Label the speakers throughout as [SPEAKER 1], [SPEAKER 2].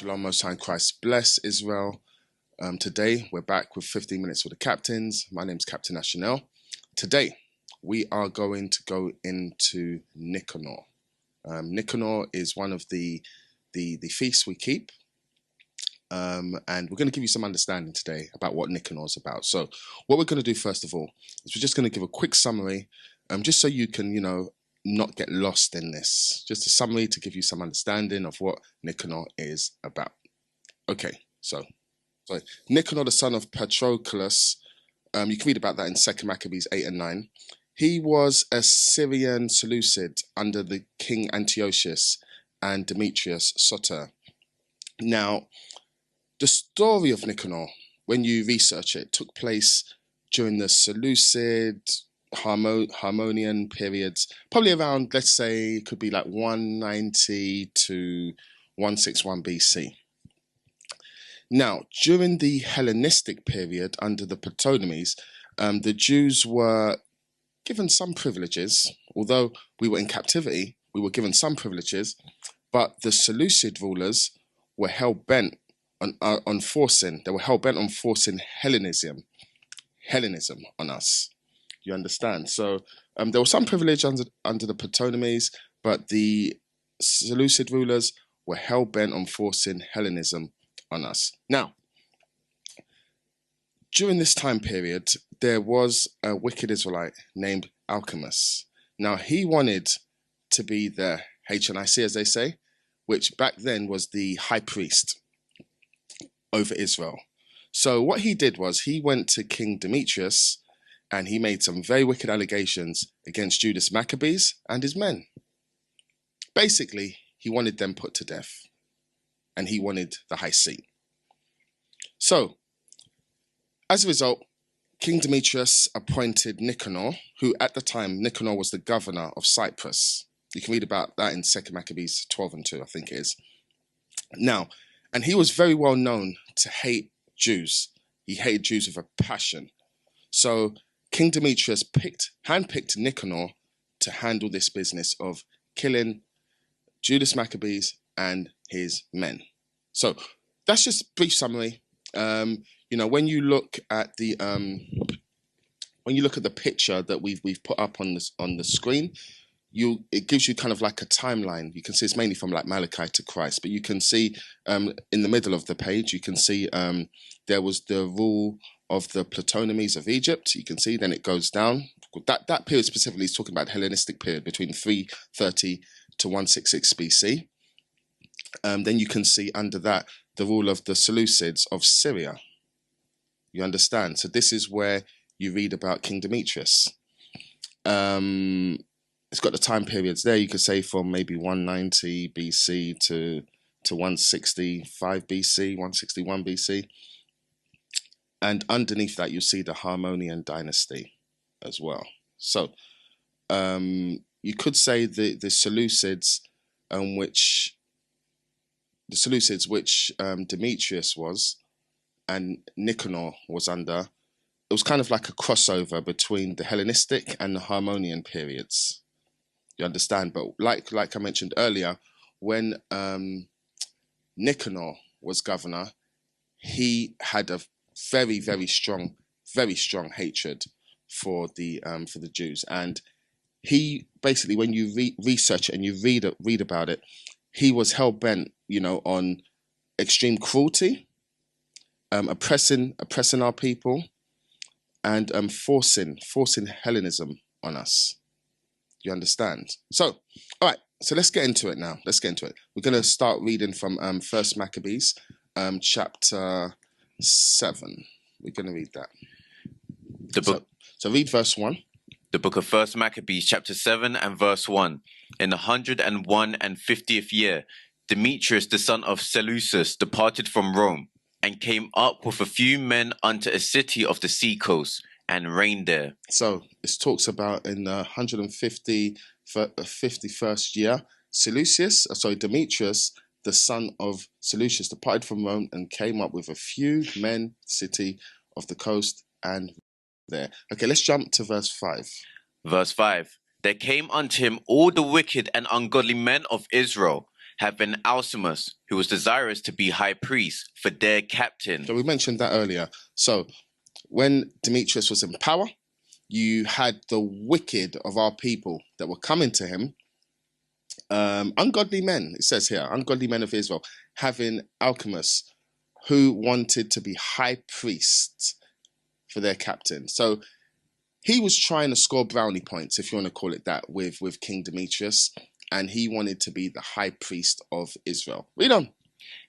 [SPEAKER 1] Shalom, Most High Christ bless Israel. Today, we're back with 15 Minutes with the Captains. My name's Captain Ashan'El. Today, we are going to go into Nicanor. Nicanor is one of the feasts we keep. And we're going to give you some understanding today about what Nicanor is about. So, what we're going to do first of all is we're just going to give a quick summary, just so you can, not get lost in this. Just a summary to give you some understanding of what Nicanor is about. Okay, so Nicanor, the son of Patroclus, you can read about that in 2 Maccabees 8 and 9. He was a Syrian Seleucid under the king Antiochus and Demetrius Soter. Now, the story of Nicanor, when you research it, took place during the Seleucid Harmonian periods, probably around, let's say, it could be like 190 to 161 BC. Now, during the Hellenistic period under the Ptolemies, the Jews were given some privileges. Although we were in captivity, we were given some privileges, but the Seleucid rulers were hell-bent on forcing Hellenism on us. You understand? So there was some privilege under the Ptolemies, but the Seleucid rulers were hell-bent on forcing Hellenism on us. Now, during this time period, there was a wicked Israelite named Alchemus. Now, he wanted to be the HNIC, as they say, which back then was the high priest over Israel. So what he did was he went to King Demetrius and he made some very wicked allegations against Judas Maccabees and his men. Basically, he wanted them put to death, and he wanted the high seat. So, as a result, King Demetrius appointed Nicanor, who at the time, Nicanor was the governor of Cyprus. You can read about that in 2 Maccabees 12 and 2, I think it is. Now, and he was very well known to hate Jews. He hated Jews with a passion. So, King Demetrius handpicked Nicanor to handle this business of killing Judas Maccabees and his men. So that's just a brief summary. When you look at the picture that we've put up on the screen, it gives you kind of like a timeline. You can see it's mainly from like Malachi to Christ, but you can see in the middle of the page, you can see there was the rule of the Ptolemies of Egypt. You can see then it goes down. That period specifically is talking about the Hellenistic period between 330 to 166 BC. Then you can see under that the rule of the Seleucids of Syria. You understand? So this is where you read about King Demetrius. It's got the time periods there. You could say from maybe 190 BC to 165 BC, 161 BC. And underneath that, you see the Harmonian dynasty as well. So you could say the Seleucids, which Demetrius was and Nicanor was under, it was kind of like a crossover between the Hellenistic and the Harmonian periods. You understand? But like I mentioned earlier, when Nicanor was governor, he had a very, very strong hatred for the Jews, and he basically, when you research it and you read about it, he was hell bent, on extreme cruelty, oppressing our people, and forcing Hellenism on us. You understand? So, all right. So let's get into it now. We're going to start reading from 1 Maccabees, chapter 7. We're going to read that. So read verse 1.
[SPEAKER 2] The book of 1 Maccabees, chapter 7 and verse 1. In the 150th year, Demetrius, the son of Seleucus, departed from Rome, and came up with a few men unto a city of the sea coast, and reigned there.
[SPEAKER 1] So it talks about in the 51st year, Demetrius, the son of Seleucus, departed from Rome and came up with a few men, city of the coast, and there. Okay, let's jump to verse 5.
[SPEAKER 2] Verse 5. There came unto him all the wicked and ungodly men of Israel, having Alcimus, who was desirous to be high priest, for their captain.
[SPEAKER 1] So we mentioned that earlier. So when Demetrius was in power, you had the wicked of our people that were coming to him, ungodly men, it says here, ungodly men of Israel, having Alcimus, who wanted to be high priest for their captain. So he was trying to score brownie points, if you want to call it that, with King Demetrius, and he wanted to be the high priest of Israel. Read on.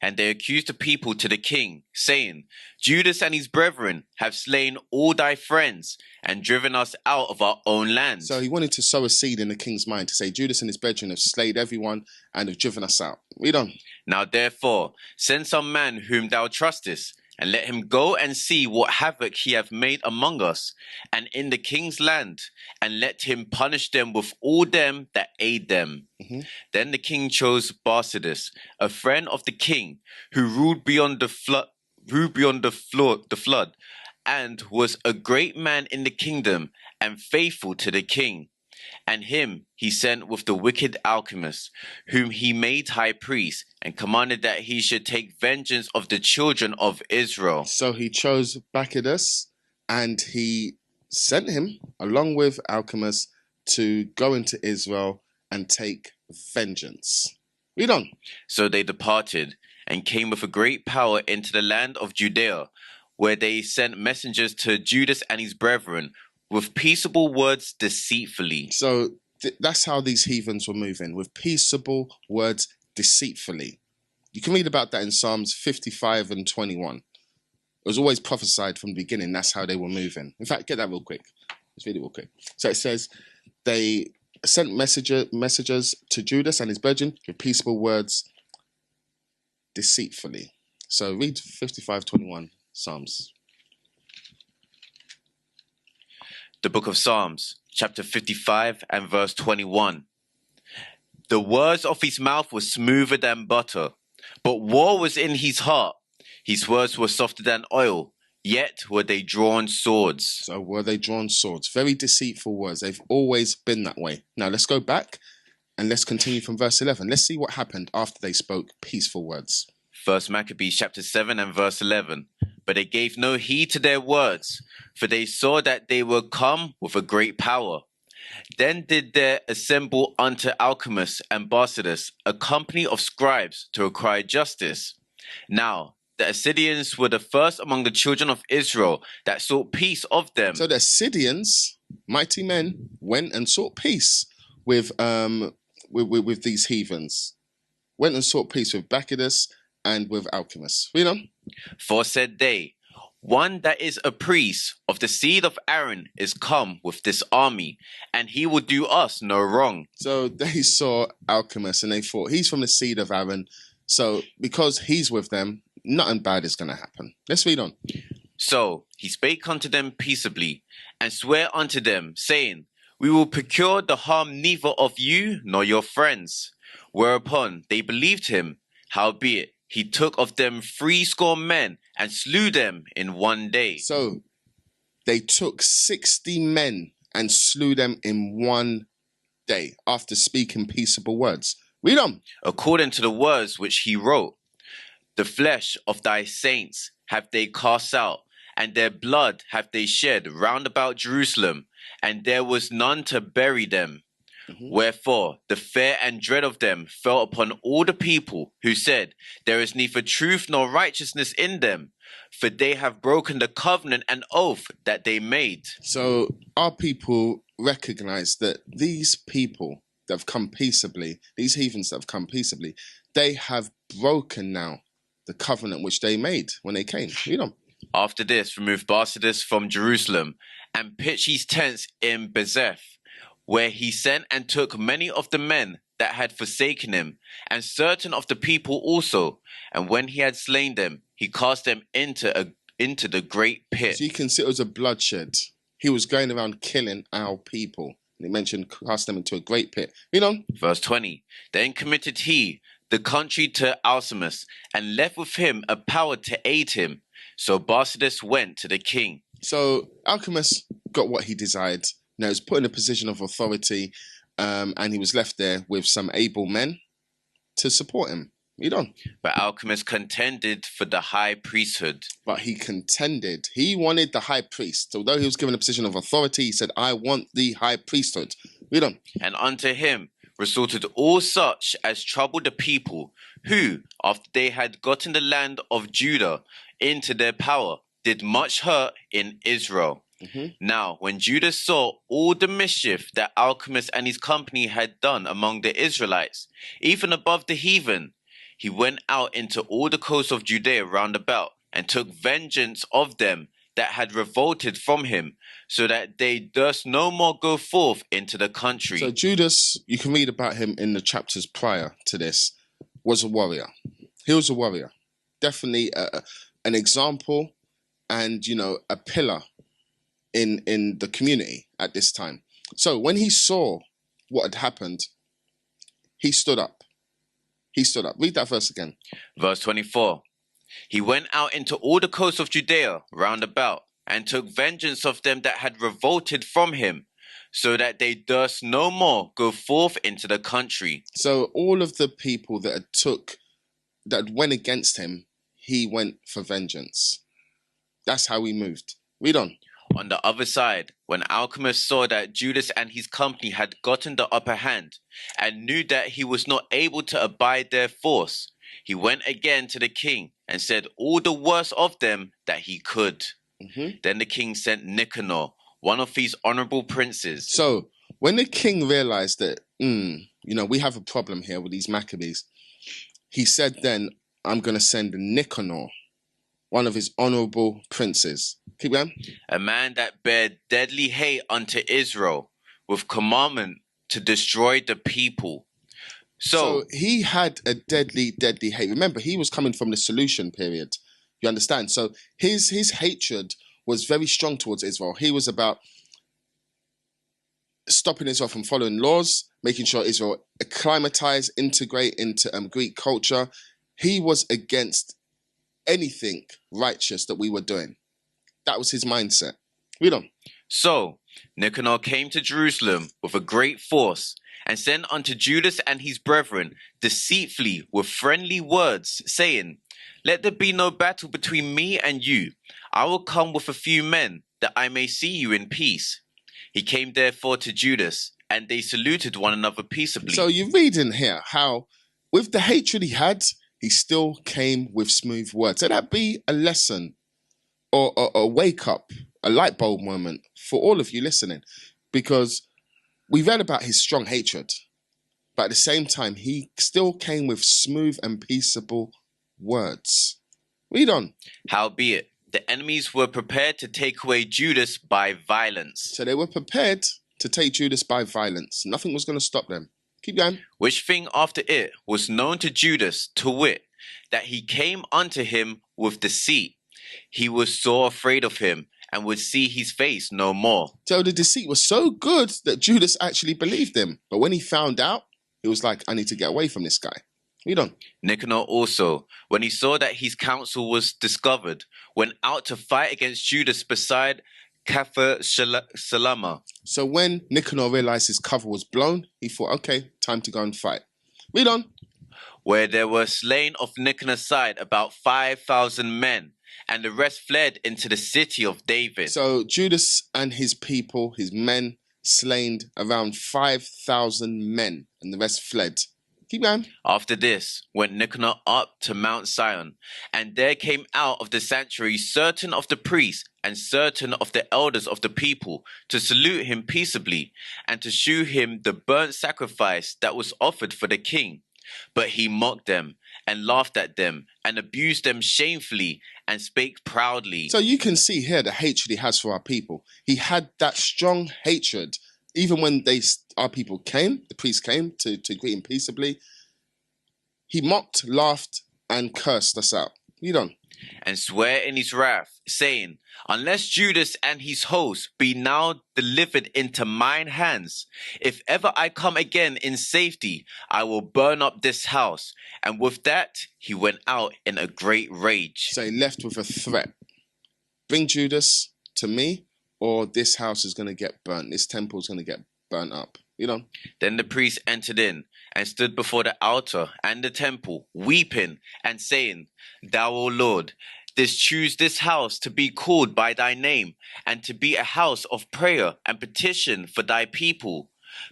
[SPEAKER 2] And they accused the people to the king, saying, Judas and his brethren have slain all thy friends and driven us out of our own land.
[SPEAKER 1] So he wanted to sow a seed in the king's mind to say, Judas and his brethren have slayed everyone and have driven us out. Read on.
[SPEAKER 2] Now therefore, send some man whom thou trustest, and let him go and see what havoc he hath made among us, and in the king's land, and let him punish them with all them that aid them. Then the king chose Barsabbas, a friend of the king, who ruled beyond the flood, and was a great man in the kingdom, and faithful to the king. And him he sent with the wicked Alcimus, whom he made high priest, and commanded that he should take vengeance of the children of Israel.
[SPEAKER 1] So he chose Bacchus, and he sent him, along with Alcimus, to go into Israel and take vengeance. Read on.
[SPEAKER 2] So they departed, and came with a great power into the land of Judea, where they sent messengers to Judas and his brethren, with peaceable words deceitfully.
[SPEAKER 1] So that's how these heathens were moving, with peaceable words deceitfully. You can read about that in Psalms 55 and 21. It was always prophesied from the beginning. That's how they were moving. In fact, get that real quick. Let's read it real quick. So it says, they sent messengers to Judas and his brethren with peaceable words deceitfully. So read 55:21 Psalms.
[SPEAKER 2] The book of Psalms, chapter 55 and verse 21. The words of his mouth were smoother than butter, but war was in his heart. His words were softer than oil, yet were they drawn swords.
[SPEAKER 1] So were they drawn swords? Very deceitful words. They've always been that way. Now let's go back and let's continue from verse 11. Let's see what happened after they spoke peaceful words.
[SPEAKER 2] First Maccabees chapter 7 and verse 11. But they gave no heed to their words, for they saw that they were come with a great power. Then did there assemble unto Alcimus and Barsabbas a company of scribes to require justice. Now the Assyrians were the first among the children of Israel that sought peace of them.
[SPEAKER 1] So the Assyrians, mighty men, went and sought peace with these heathens. Went and sought peace with Bacchus and with Alcimus. Read on.
[SPEAKER 2] For said they, one that is a priest of the seed of Aaron is come with this army, and he will do us no wrong.
[SPEAKER 1] So they saw Alcimus and they thought, he's from the seed of Aaron. So because he's with them, nothing bad is going to happen. Let's read on.
[SPEAKER 2] So he spake unto them peaceably, and sware unto them, saying, We will procure the harm neither of you nor your friends. Whereupon they believed him. Howbeit he took of them 60 men and slew them in one day.
[SPEAKER 1] So they took 60 men and slew them in one day after speaking peaceable words. Read on.
[SPEAKER 2] According to the words which he wrote, the flesh of thy saints have they cast out, and their blood have they shed round about Jerusalem, and there was none to bury them. Wherefore the fear and dread of them fell upon all the people, who said, There is neither truth nor righteousness in them, for they have broken the covenant and oath that they made.
[SPEAKER 1] So our people recognize that these people that have come peaceably, these heathens that have come peaceably, they have broken now the covenant which they made when they came. Read on.
[SPEAKER 2] After this removed Barsabbas from Jerusalem, and pitched his tents in Bezeth, where he sent and took many of the men that had forsaken him, and certain of the people also. And when he had slain them, he cast them into the great pit.
[SPEAKER 1] So you can see it was a bloodshed. He was going around killing our people. And he mentioned cast them into a great pit. Read on.
[SPEAKER 2] Verse 20. Then committed he the country to Alcimus, and left with him a power to aid him. So Barsabbas went to the king.
[SPEAKER 1] So Alcimus got what he desired. Now he was put in a position of authority, and he was left there with some able men to support him. Read on.
[SPEAKER 2] But Alchemist contended for the high priesthood.
[SPEAKER 1] But he contended. He wanted the high priest. Although he was given a position of authority, he said, I want the high priesthood. Read on.
[SPEAKER 2] And unto him resorted all such as troubled the people, who, after they had gotten the land of Judah into their power, did much hurt in Israel. Now, when Judah saw all the mischief that Alchemist and his company had done among the Israelites, even above the heathen, he went out into all the coasts of Judea round about, and took vengeance of them that had revolted from him, so that they durst no more go forth into the country.
[SPEAKER 1] So Judas, you can read about him in the chapters prior to this, was a warrior. He was a warrior. Definitely an example and, a pillar in the community at this time. So when he saw what had happened, he stood up. He stood up. Read that verse again.
[SPEAKER 2] Verse 24. He went out into all the coasts of Judea round about, and took vengeance of them that had revolted from him, so that they durst no more go forth into the country.
[SPEAKER 1] So all of the people that went against him, he went for vengeance. That's how he moved. Read on.
[SPEAKER 2] On the other side, when Alchemist saw that Judas and his company had gotten the upper hand, and knew that he was not able to abide their force, he went again to the king, and said all the worst of them that he could. Then the king sent Nicanor, one of his honorable princes.
[SPEAKER 1] So when the king realized that, we have a problem here with these Maccabees, he said then, I'm going to send Nicanor, one of his honorable princes. Keep going.
[SPEAKER 2] A man that bare deadly hate unto Israel, with commandment to destroy the people. So
[SPEAKER 1] he had a deadly, deadly hate. Remember, he was coming from the solution period. You understand? So his hatred was very strong towards Israel. He was about stopping Israel from following laws, making sure Israel acclimatize, integrate into Greek culture. He was against anything righteous that we were doing. That was his mindset. Read on.
[SPEAKER 2] So Nicanor came to Jerusalem with a great force, and sent unto Judas and his brethren deceitfully with friendly words, saying, Let there be no battle between me and you. I will come with a few men, that I may see you in peace. He came therefore to Judas, and they saluted one another peaceably.
[SPEAKER 1] So you read in here how, with the hatred he had, he still came with smooth words. So that be a lesson or a wake up, a light bulb moment for all of you listening, because we read about his strong hatred, but at the same time, he still came with smooth and peaceable words. Read on.
[SPEAKER 2] Howbeit, the enemies were prepared to take away Judas by violence.
[SPEAKER 1] So they were prepared to take Judas by violence. Nothing was going to stop them. Keep going.
[SPEAKER 2] Which thing after it was known to Judas, to wit, that he came unto him with deceit. He was sore afraid of him, and would see his face no more.
[SPEAKER 1] So the deceit was so good that Judas actually believed him. But when he found out, he was like, I need to get away from this guy. Read on.
[SPEAKER 2] Nicanor also, when he saw that his counsel was discovered, went out to fight against Judas beside Salama.
[SPEAKER 1] So when Nicanor realized his cover was blown, he thought, okay, time to go and fight. Read on.
[SPEAKER 2] Where there were slain of Nicanor's side about 5,000 men, and the rest fled into the city of David.
[SPEAKER 1] So Judas and his people, his men, slain around 5,000 men, and the rest fled. Keep going.
[SPEAKER 2] After this went Nicanor up to Mount Sion, and there came out of the sanctuary certain of the priests and certain of the elders of the people to salute him peaceably, and to shew him the burnt sacrifice that was offered for the king. But he mocked them, and laughed at them, and abused them shamefully, and spake proudly.
[SPEAKER 1] So you can see here the hatred he has for our people. He had that strong hatred. Even when our people came, the priests came to greet him peaceably, he mocked, laughed, and cursed us out. Read on.
[SPEAKER 2] And swear in his wrath, saying, Unless Judas and his host be now delivered into mine hands, if ever I come again in safety, I will burn up this house. And with that, he went out in a great rage.
[SPEAKER 1] So he left with a threat. Bring Judas to me, or this house is going to get burnt. This temple is going to get burnt up.
[SPEAKER 2] Then the priest entered in and stood before the altar and the temple, weeping and saying, Thou, O Lord, didst choose this house to be called by thy name, and to be a house of prayer and petition for thy people.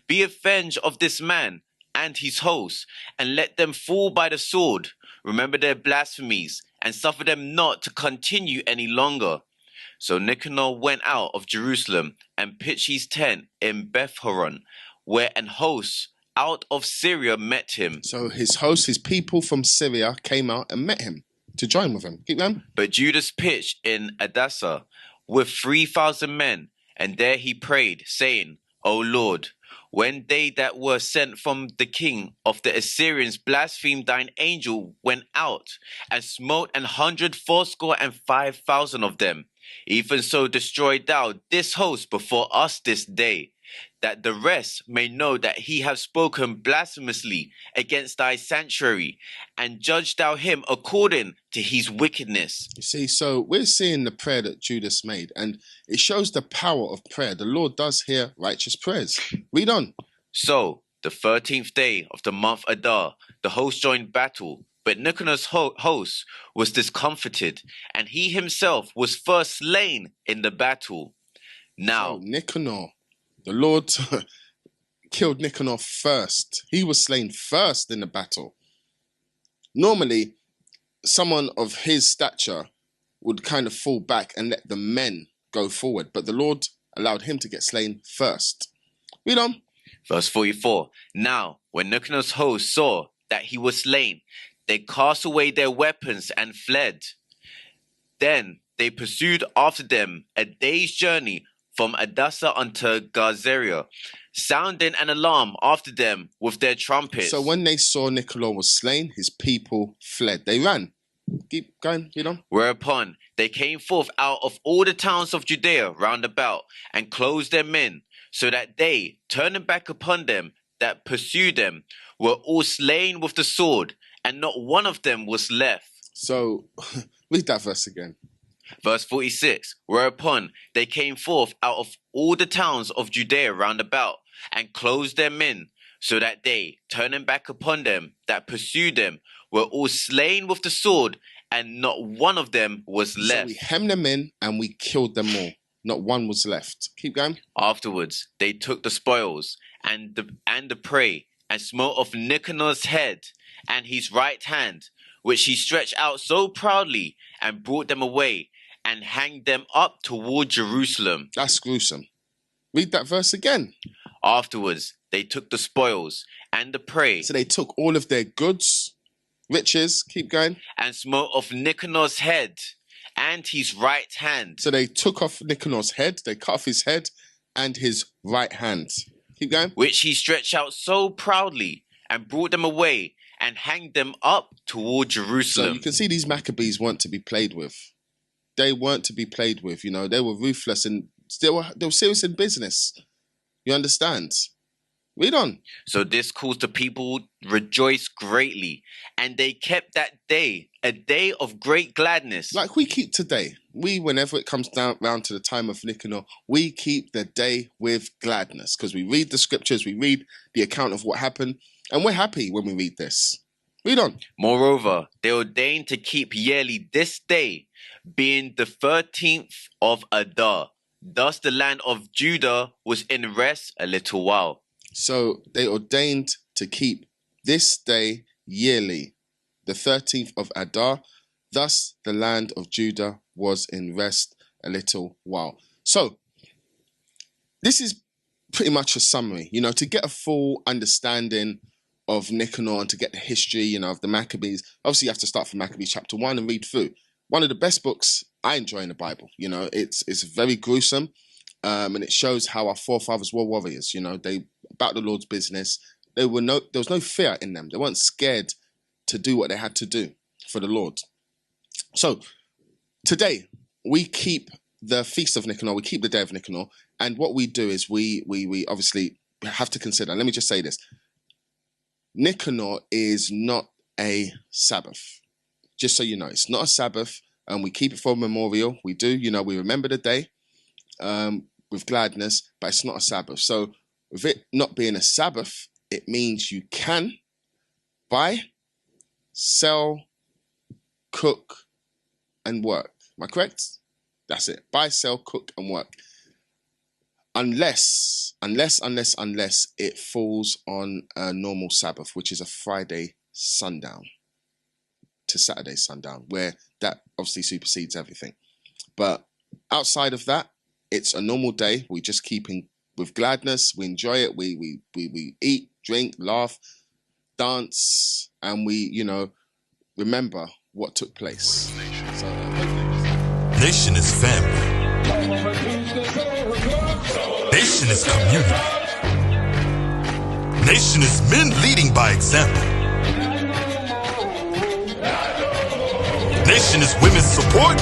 [SPEAKER 2] Be avenged of this man and his host, and let them fall by the sword. Remember their blasphemies, and suffer them not to continue any longer. So Nicanor went out of Jerusalem and pitched his tent in Beth-horon, where an host out of Syria met him.
[SPEAKER 1] So his host, his people from Syria, came out and met him to join with him. Keep going.
[SPEAKER 2] But Judas pitched in Adasa with 3,000 men, and there he prayed, saying, O Lord, when they that were sent from the king of the Assyrians blasphemed thine angel went out, and smote 185,000 of them, even so destroy thou this host before us this day, that the rest may know that he hath spoken blasphemously against thy sanctuary, and judge thou him according to his wickedness.
[SPEAKER 1] You see, so we're seeing the prayer that Judas made, and it shows the power of prayer. The Lord does hear righteous prayers. Read on.
[SPEAKER 2] So, the 13th day of the month Adar, the host joined battle, but Nicanor's host was discomfited, and he himself was first slain in the battle. Now,
[SPEAKER 1] So Nicanor, the Lord killed Nicanor first. He was slain first in the battle. Normally, someone of his stature would kind of fall back and let the men go forward, but the Lord allowed him to get slain first. Read on.
[SPEAKER 2] Verse 44. Now, when Nicanor's host saw that he was slain, they cast away their weapons and fled. Then they pursued after them a day's journey from Adasa unto Jeriah, sounding an alarm after them with their trumpets.
[SPEAKER 1] So when they saw Nicanor was slain, his people fled. They ran. Keep going, read on.
[SPEAKER 2] Whereupon they came forth out of all the towns of Judea round about, and closed them in, so that they, turning back upon them that pursued them, were all slain with the sword, and not one of them was left.
[SPEAKER 1] So read that verse again.
[SPEAKER 2] Verse 46. Whereupon they came forth out of all the towns of Judea round about, and closed them in, so that they, turning back upon them that pursued them, were all slain with the sword, and not one of them was left.
[SPEAKER 1] So we hemmed them in and we killed them all. Not one was left. Keep going.
[SPEAKER 2] Afterwards they took the spoils and the prey, and smote off Nicanor's head and his right hand, which he stretched out so proudly, and brought them away, and hanged them up toward Jerusalem.
[SPEAKER 1] That's gruesome. Read that verse again.
[SPEAKER 2] Afterwards they took the spoils and the prey,
[SPEAKER 1] So they took all of their goods, riches, keep going.
[SPEAKER 2] and smote off Nicanor's head and his right hand.
[SPEAKER 1] So they took off Nicanor's head, they cut off his head and his right hand. Keep going.
[SPEAKER 2] Which he stretched out so proudly, and brought them away, and hanged them up toward
[SPEAKER 1] So
[SPEAKER 2] Jerusalem.
[SPEAKER 1] you can see these Maccabees weren't to be played with. They weren't to be played with, they were ruthless and they were serious in business. You understand? Read on.
[SPEAKER 2] So this caused the people rejoice greatly, and they kept that day a day of great gladness.
[SPEAKER 1] Like we keep today. Whenever it comes round to the time of Nicanor, we keep the day with gladness because we read the scriptures, we read the account of what happened, and we're happy when we read this. Read on.
[SPEAKER 2] Moreover, they ordained to keep yearly this day, being the 13th of Adar. Thus the land of Judah was in rest a little while.
[SPEAKER 1] So they ordained to keep this day yearly, the 13th of Adar. Thus the land of Judah was in rest a little while. So this is pretty much a summary, to get a full understanding of Nicanor and to get the history, of the Maccabees. Obviously, you have to start from Maccabees chapter 1 and read through. One of the best books I enjoy in the Bible. It's very gruesome, and it shows how our forefathers were warriors. They about the Lord's business. There was no fear in them. They weren't scared to do what they had to do for the Lord. So today we keep the feast of Nicanor. We keep the day of Nicanor, and what we do is we obviously have to consider. Let me just say this: Nicanor is not a Sabbath. Just so you know, it's not a Sabbath, and we keep it for a memorial. We do, we remember the day with gladness, but it's not a Sabbath. So With it not being a Sabbath, it means you can buy, sell, cook, and work. Am I correct? That's it. Buy, sell, cook, and work. Unless it falls on a normal Sabbath, which is a Friday sundown to Saturday sundown, where that obviously supersedes everything. But outside of that, it's a normal day. We just keep in with gladness. We enjoy it. We eat, drink, laugh, dance, and we, remember what took place. So,
[SPEAKER 3] nation is family. Nation is community. Nation is men leading by example. Nation is women's support